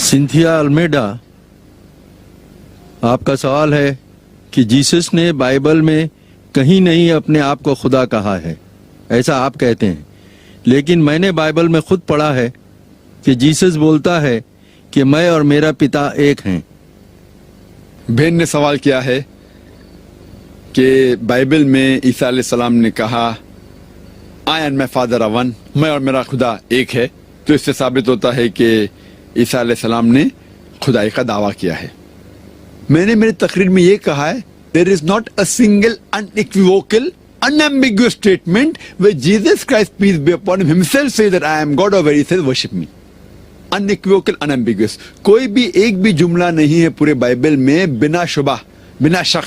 Cynthia Almeida, आपका सवाल है कि जीसस ने बाइबल में कहीं नहीं अपने आप को खुदा कहा है, ऐसा आप कहते हैं, लेकिन मैंने बाइबल में खुद पढ़ा है कि जीसस बोलता है कि मैं और मेरा पिता एक हैं। बहन ने सवाल किया है कि बाइबल में ईसा अलैहिस्सलाम ने कहा I and my father are one, मैं और मेरा खुदा एक है, तो इससे साबित होता है कि ईसा अलैहिस्सलाम ने खुदाई का दावा किया है। मैंने मेरी तकरीर में ये कहा है there is not a single unequivocal unambiguous statement where Jesus Christ, peace be upon him, himself says that I am God, or where he says worship me. Unequivocal, unambiguous. कोई भी एक भी जुमला नहीं है पूरे बाइबल में बिना शुबा, बिना शक,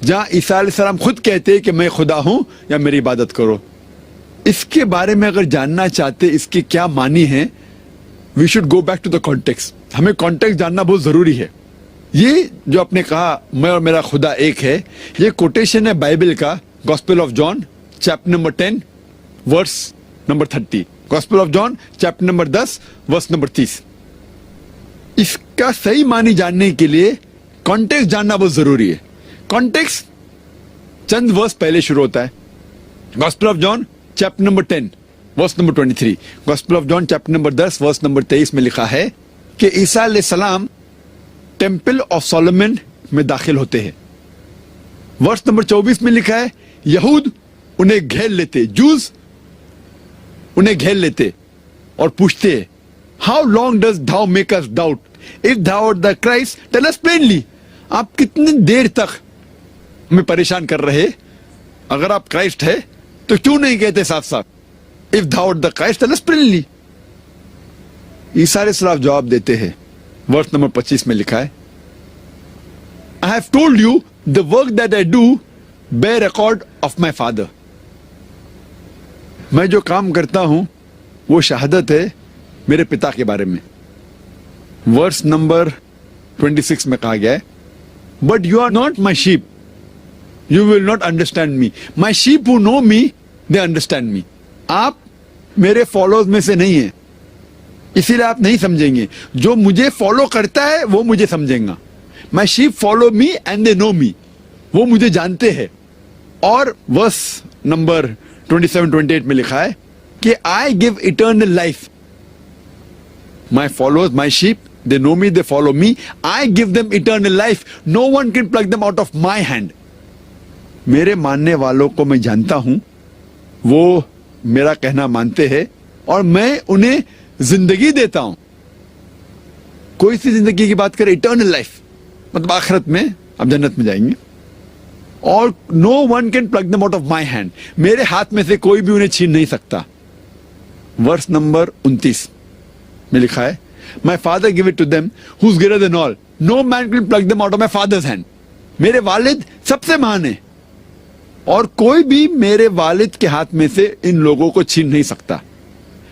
जहाँ ईसा अलैहिस्सलाम खुद कहते हैं कि मैं खुदा हूँ या मेरी इबादत करो। इसके बारे में अगर जानना चाहते इसके क्या मानी है, we should go back to the context. हमें कॉन्टेक्स्ट जानना बहुत जरूरी है। ये जो आपने कहा मैं और मेरा खुदा एक है, ये कोटेशन है बाइबल का, Gospel of John, chapter number 10, verse number 30. Gospel of John, chapter number 10, verse number 30. इसका सही मानी जानने के लिए कॉन्टेक्स्ट जानना बहुत जरूरी है। कॉन्टेक्स्ट चंद वर्स पहले शुरू होता है। Gospel of John, chapter number 10, verse number 23. Gospel of John, chapter number 10, verse number 23 में लिखा है कि ईसा अलैहिस्सलाम टेम्पल ऑफ सोलोमन में दाखिल होते हैं। वर्स नंबर 24 में लिखा है यहूद उन्हें घेर लेते, जूस उन्हें घेर लेते और पूछते how long does thou make us doubt? If thou art the Christ, tell us plainly. आप कितनी देर तक हमें परेशान कर रहे? अगर आप क्राइस्ट है तो क्यों नहीं कहते साफ साफ If thou art the Christ, tell us plainly. ईसा अलैहिस्सलाम जवाब देते हैं, वर्स नंबर 25 में लिखा है I have told you the work that I do bear record of my father. मैं जो काम करता हूं वो शहादत है मेरे पिता के बारे में। वर्स नंबर 26 में कहा गया है but you are not my sheep, you will not understand me, my sheep who know me they understand me. आप मेरे फॉलोअर्स में से नहीं है, इसीलिए आप नहीं समझेंगे। जो मुझे फॉलो करता है वो मुझे समझेगा। My sheep follow me and they know me, वो मुझे जानते हैं। और वर्स नंबर 27-28 में लिखा है कि I give eternal life, my followers my sheep they know me, they follow me, I give them eternal life, no one can pluck them out of my hand. मेरे मानने वालों को मैं जानता हूं, वो मेरा कहना मानते हैं और मैं उन्हें जिंदगी देता हूं। कोई सी जिंदगी की बात करें, इटर्नल लाइफ मतलब आखिरत में आप जन्नत में जाएंगे। और no one can pluck them out of my hand, मेरे हाथ में से कोई भी उन्हें छीन नहीं सकता। वर्स नंबर 29 में लिखा है my father give it to them who is greater than all, no man can pluck them out of my father's hand. मेरे वालिद सबसे महान है और कोई भी मेरे वालिद के हाथ में से इन लोगों को छीन नहीं सकता।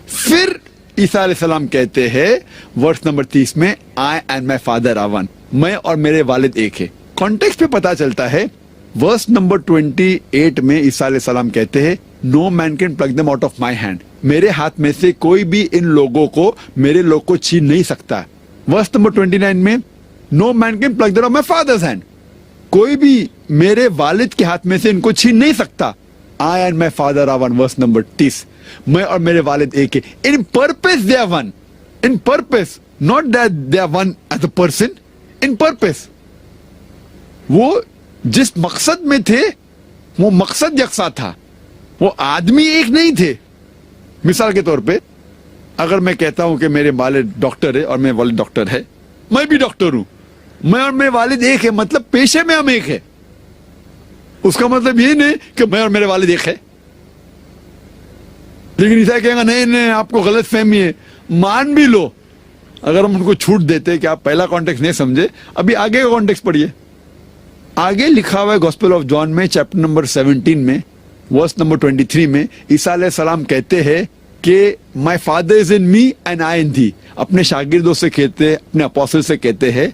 फिर ईसा अलैहिस्सलाम कहते हैं वर्स नंबर 30 में I and my father are one, मैं और मेरे वालिद एक है। कॉन्टेक्स्ट पे पता चलता है वर्स नंबर 28 में ईसा अलैहिस्सलाम कहते हैं no man can pluck them out of my hand, मेरे हाथ में से कोई भी इन लोगों को, मेरे लोग को छीन नहीं सकता। वर्स नंबर 29 में no man can pluck them out of my father's hand, कोई भी मेरे वालिद के हाथ में से इनको छीन नहीं सकता। I and my father are one, verse number 30, मैं और मेरे वालिद एक है। In purpose they are one, in purpose, not that they are one as a person, in purpose. वो जिस मकसद में थे वो मकसद यकसा था, वो आदमी एक नहीं थे। मिसाल के तौर पे अगर मैं कहता हूं कि मेरे वालिद डॉक्टर है और मेरे वालिद डॉक्टर है, मैं भी डॉक्टर हूं, मैं और मेरे वालिद एक है, मतलब पेशे में हम एक है। उसका मतलब ये नहीं कि मैं और मेरे वालिद एक है। लेकिन ईसा कहेगा नहीं नहीं आपको गलत फहमी है, मान भी लो। अगर हम उनको छूट देते कि आप पहला कॉन्टेक्स्ट नहीं समझे, अभी आगे का कॉन्टेक्स्ट पढ़िए। आगे लिखा हुआ है गॉस्पेल ऑफ जॉन में चैप्टर नंबर 17 में वर्स नंबर 23 में ईसा अलैहिस्सलाम कहते हैं कि my father is in me and I in thee. अपने शागिर्दों से कहते हैं, अपने अपोस्टल से कहते हैं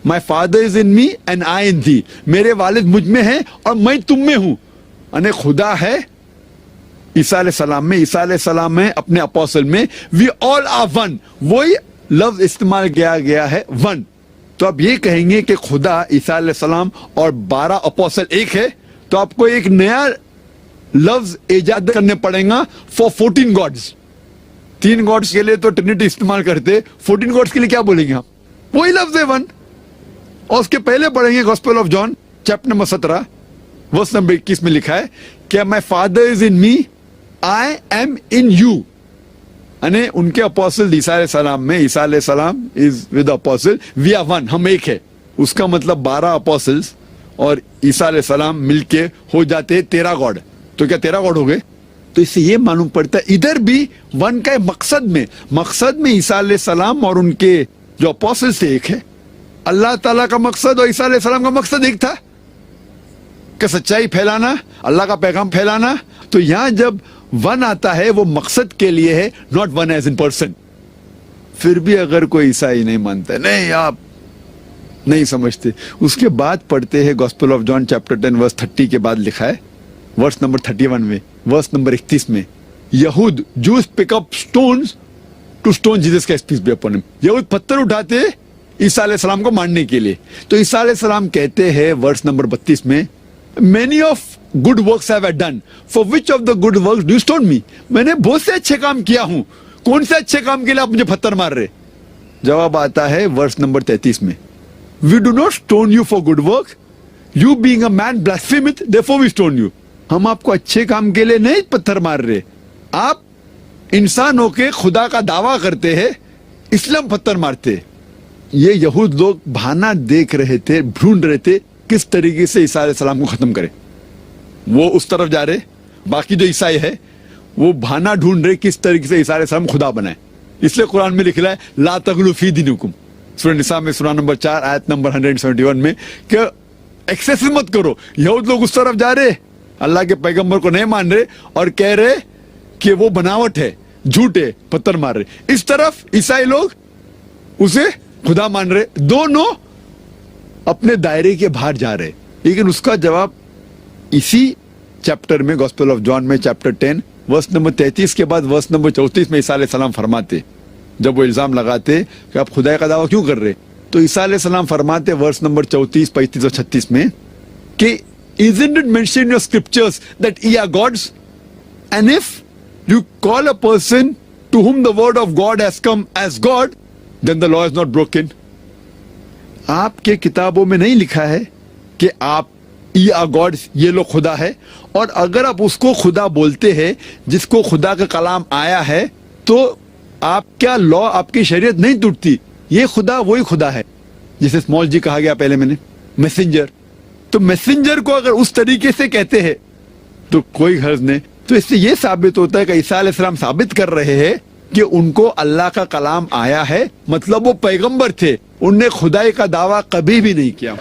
my father is in me and I in thee, मेरे वालिद मुझ में हैं और मैं तुम में हूं। यानी खुदा है ईसा अलैहिस्सलाम में, ईसा अलैहिस्सलाम में, अपने अपोस्टल में, वी ऑल आर वन। वही लफ्ज इस्तेमाल किया गया है, वन। तो आप ये कहेंगे कि खुदा, ईसा अलैहिस्सलाम और 12 अपोस्टल एक है, तो आपको एक नया लफ्ज इजाद करने पड़ेगा फॉर 14 गॉड्स। 3 गॉड्स के लिए तो ट्रिनिटी इस्तेमाल करते, 14 गॉड्स के लिए क्या बोलेंगे आप? वही लफ्ज है, वन। और उसके पहले पढ़ेंगे gospel of John chapter number 17 verse number 21 में लिखा है कि my father is in me, I am in you. यानी उनके अपोस्टल ईसा अलैहिस्सलाम में, ईसा अलैहिस्सलाम is with apostle, we are one, हम एक है। उसका मतलब 12 अपोस्टल्स और ईसा अलैहिस्सलाम मिलके हो जाते 13 गॉड। तो क्या 13 गॉड हो गए? तो इससे ये मालूम पड़ता है इधर भी वन का मकसद में ईसा अलैहिस्सलाम और उनके जो अपोस्टल्स थे एक है। अल्लाह ताला का मकसद और ईसा अलैहिस्सलाम का मकसद एक था कि सच्चाई फैलाना, अल्लाह का पैगाम फैलाना। तो यहां जब वन आता है वो मकसद के लिए है, not one as in person. फिर भी अगर कोई ईसाई नहीं मानता है, नहीं आप नहीं समझते, उसके बाद पढ़ते हैं gospel of John chapter 10 verse 30 के बाद लिखा है वर्स नंबर 31 में, वर्स नंबर 31 में, यहूद Jews pick up stones to stone Jesus का स्पीच बी अपॉन हिम। यहूद पत्थर उठाते ईसा अलैहिस्सलाम को मारने के लिए। तो ईसा अलैहिस्सलाम कहते हैं वर्स नंबर 32 में, many of good works have I done, for which of the good works do you stone me? मैंने बहुत से अच्छे काम किया हूं, कौन से अच्छे काम के लिए आप मुझे पत्थर मार रहे? जवाब आता है वर्स नंबर 33 में, we do not stone you for good work, you being a man blasphemeth, therefore we stone you. हम आपको अच्छे काम के लिए नहीं पत्थर मार रहे, आप इंसान होके खुदा का दावा करते हैं इसलिए हम पत्थर मारते। ये यहूद लोग बहाना देख रहे थे, ढूंढ रहे थे किस तरीके से ईसा अलैहिस्सलाम को खत्म करे। वो उस तरफ जा रहे, बाकी जो ईसाई है वो बहाना ढूंढ रहे किस तरीके से ईसा अलैहिस्सलाम खुदा बनाए। इसलिए कुरान में लिखा है ला तगलू फी दीनिकुम, सूरह निसा में सूरह नंबर 4 आयत नंबर 171 में, कि एक्सेस मत करो। यहूद लोग उस तरफ जा रहे, अल्लाह के पैगंबर को नहीं मान रहे और कह रहे कि वो बनावट है, झूठ है, पत्थर मार रहे। इस तरफ ईसाई लोग उसे खुदा मान रहे, दोनों अपने दायरे के बाहर जा रहे। लेकिन उसका जवाब इसी चैप्टर में, गॉस्पेल ऑफ जॉन में चैप्टर 10 वर्स नंबर 33 के बाद वर्स नंबर 34 में ईसा अलैहिस्सलाम फरमाते, जब वो इल्जाम लगाते कि आप खुदा का दावा क्यों कर रहे, तो ईसा अलैहिस्सलाम फरमाते वर्स नंबर 34, 35 और 36 में कि isn't it mentioned in your scriptures that ye are gods? And if you call a person to whom the word of God has come as God, then the law is not broken. आपके किताबों में नहीं लिखा है कि आप ये are God's, ये लोग खुदा है, और अगर आप उसको खुदा बोलते हैं जिसको खुदा का कलाम आया है, तो आपका लॉ, आपकी शरीयत नहीं टूटती। ये खुदा वही खुदा है जिसे स्मॉल जी कहा गया पहले मैंने, मैसेंजर। तो मैसेंजर को अगर उस तरीके से कहते हैं तो कोई हर्ज नहीं। तो इससे ये साबित होता है कि ईसा अलैहिस्सलाम साबित कर रहे हैं कि उनको अल्लाह का कलाम आया है, मतलब वो पैगंबर थे, उनने खुदाई का दावा कभी भी नहीं किया।